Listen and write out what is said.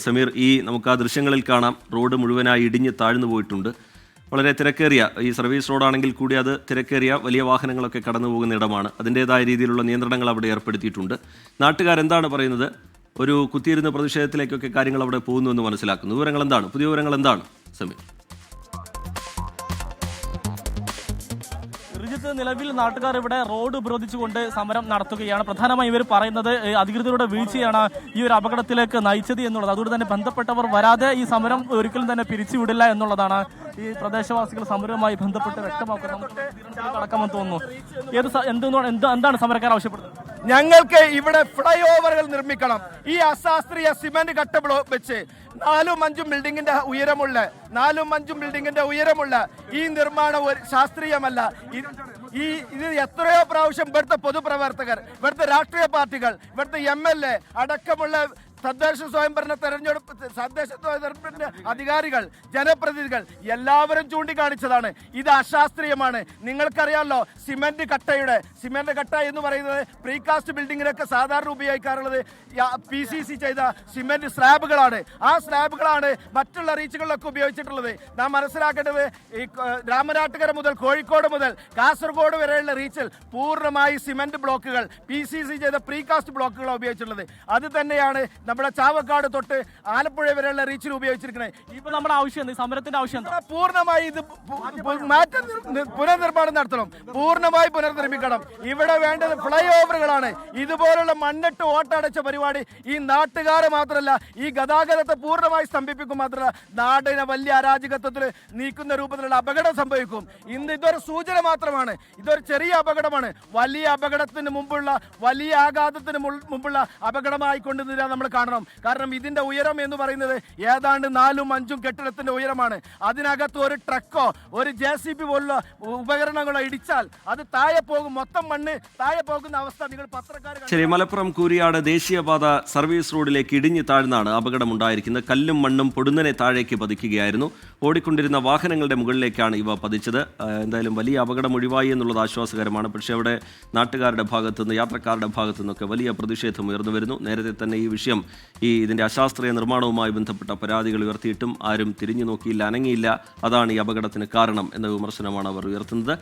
സമീർ, നമുക്ക് ആ ദൃശ്യങ്ങളിൽ കാണാം, റോഡ് മുഴുവനായി ഇടിഞ്ഞ് താഴ്ന്നു പോയിട്ടുണ്ട്. വളരെ തിരക്കേറിയ ഈ സർവീസ് റോഡാണെങ്കിൽ കൂടി അത് തിരക്കേറിയ വലിയ വാഹനങ്ങളൊക്കെ കടന്നു പോകുന്ന ഇടമാണ്. അതിൻ്റേതായ രീതിയിലുള്ള നിയന്ത്രണങ്ങൾ അവിടെ ഏർപ്പെടുത്തിയിട്ടുണ്ട്. നാട്ടുകാരെന്താണ് പറയുന്നത്? ഒരു കുത്തിയിരുന്ന പ്രതിഷേധത്തിലേക്കൊക്കെ കാര്യങ്ങൾ അവിടെ പോകുന്നു എന്ന് മനസ്സിലാക്കുന്നു. വിവരങ്ങൾ എന്താണ്? പുതിയ വിവരങ്ങൾ എന്താണ് സമീർ? നിലവിൽ നാട്ടുകാർ ഇവിടെ റോഡ് ഉപരോധിച്ചുകൊണ്ട് സമരം നടത്തുകയാണ്. പ്രധാനമായും ഇവർ പറയുന്നത് അധികൃതരുടെ വീഴ്ചയാണ് ഈ ഒരു അപകടത്തിലേക്ക് നയിച്ചത് എന്നുള്ളത്. അതുകൊണ്ട് തന്നെ ബന്ധപ്പെട്ടവർ വരാതെ ഈ സമരം ഒരിക്കലും തന്നെ പിരിച്ചുവിടില്ല എന്നുള്ളതാണ് ഈ പ്രദേശവാസികൾ സമരവുമായി ബന്ധപ്പെട്ട് വ്യക്തമാക്കുന്നത്. അടക്കമെന്ന് തോന്നുന്നു. എന്താണ് സമരക്കാർ ആവശ്യപ്പെടുന്നത്? ഞങ്ങൾക്ക് ഇവിടെ ഫ്ലൈ ഓവറുകൾ നിർമ്മിക്കണം. ഈ അശാസ്ത്രീയ സിമന്റ് കട്ട വെച്ച് 4-5 ബിൽഡിങ്ങിന്റെ ഉയരമുള്ള ഈ നിർമ്മാണം ശാസ്ത്രീയമല്ല. ഇത് എത്രയോ പ്രാവശ്യം ഇവിടുത്തെ പൊതുപ്രവർത്തകർ, ഇവിടുത്തെ രാഷ്ട്രീയ പാർട്ടികൾ, ഇവിടുത്തെ MLA അടക്കമുള്ള തദ്ദേശ സ്വയംഭരണ തെരഞ്ഞെടുപ്പിന്റെ അധികാരികൾ, ജനപ്രതിനിധികൾ എല്ലാവരും ചൂണ്ടിക്കാണിച്ചതാണ്. ഇത് അശാസ്ത്രീയമാണ്. നിങ്ങൾക്കറിയാമല്ലോ, സിമന്റ് കട്ട എന്ന് പറയുന്നത് പ്രീകാസ്റ്റ് ബിൽഡിങ്ങിനൊക്കെ സാധാരണ ഉപയോഗിക്കാറുള്ളത് PCC ചെയ്ത സിമന്റ് സ്ലാബുകളാണ്. ആ സ്ലാബുകളാണ് മറ്റുള്ള റീച്ചുകളിലൊക്കെ ഉപയോഗിച്ചിട്ടുള്ളത്. നാം മനസ്സിലാക്കേണ്ടത്, ഈ രാമനാട്ടുകര മുതൽ കോഴിക്കോട് മുതൽ കാസർഗോഡ് വരെയുള്ള റീച്ചിൽ പൂർണ്ണമായി സിമന്റ് ബ്ലോക്കുകൾ, PCC ചെയ്ത പ്രീകാസ്റ്റ് ബ്ലോക്കുകളാണ് ഉപയോഗിച്ചിട്ടുള്ളത്. അത് തന്നെയാണ് നമ്മുടെ ചാവക്കാട് തൊട്ട് ആലപ്പുഴ വരെയുള്ള റീച്ചിൽ ഉപയോഗിച്ചിരിക്കുന്നത്. ഇപ്പൊ നമ്മുടെ ആവശ്യം, സമരത്തിന്റെ ആവശ്യം പൂർണ്ണമായി ഇത് പുനർനിർമ്മാണം നടത്തണം, പൂർണ്ണമായി പുനർനിർമ്മിക്കണം. ഇവിടെ വേണ്ടത് ഫ്ലൈ ഓവറുകളാണ്. ഇതുപോലുള്ള മണ്ണിട്ട് ഓട്ടടച്ച പരിപാടി ഈ നാട്ടുകാരെ മാത്രമല്ല, ഈ ഗതാഗതത്തെ പൂർണ്ണമായി സ്തംഭിപ്പിക്കും. മാത്രമല്ല, നാടിനെ വലിയ അരാജകത്വത്തിൽ നീക്കുന്ന രൂപത്തിലുള്ള അപകടം സംഭവിക്കും. ഇതൊരു സൂചന മാത്രമാണ്. ഇതൊരു ചെറിയ അപകടമാണ്. വലിയ അപകടത്തിന് മുമ്പുള്ള, വലിയ ആഘാതത്തിന് മുമ്പുള്ള അപകടമായിക്കൊണ്ടിരുന്നില്ല നമ്മൾ കാണണം. കാരണം ഇതിന്റെ ഉയരം എന്ന് പറയുന്നത് ഏതാണ്ട് 4-5 കെട്ടിടത്തിന്റെ ഉയരമാണ്. അതിനകത്ത് ഒരു ട്രക്കോ ഒരു JCB പോലുള്ള ഉപകരണങ്ങളോ ഇടിച്ചാൽ അത് താഴെ പോകും. മൊത്തം മണ്ണ് താഴെ പോകുന്ന അവസ്ഥ നിങ്ങൾ പത്രക്കാർ. ശരി, മലപ്പുറം കൂരിയാട് ദേശീയപാത സർവീസ് റോഡിലേക്ക് ഇടിഞ്ഞു താഴ്ന്നാണ് അപകടമുണ്ടായിരിക്കുന്നത്. കല്ലും മണ്ണും പൊടുന്നനെ താഴേക്ക് പതിക്കുകയായിരുന്നു. ഓടിക്കൊണ്ടിരുന്ന വാഹനങ്ങളുടെ മുകളിലേക്കാണ് ഇവ പതിച്ചത്. എന്തായാലും വലിയ അപകടം ഒഴിവായി എന്നുള്ളത് ആശ്വാസകരമാണ്. പക്ഷേ അവിടെ നാട്ടുകാരുടെ ഭാഗത്തുനിന്ന്, യാത്രക്കാരുടെ ഭാഗത്തു നിന്നൊക്കെ വലിയ പ്രതിഷേധം ഉയർന്നു വരുന്നു. നേരത്തെ തന്നെ ഈ വിഷയം, ഇതിൻ്റെ അശാസ്ത്രീയ നിർമ്മാണവുമായി ബന്ധപ്പെട്ട പരാതികൾ ഉയർത്തിയിട്ടും ആരും തിരിഞ്ഞു നോക്കിയില്ല, അനങ്ങിയില്ല. അതാണ് ഈ അപകടത്തിന് കാരണം എന്ന വിമർശനമാണ് അവർ ഉയർത്തുന്നത്.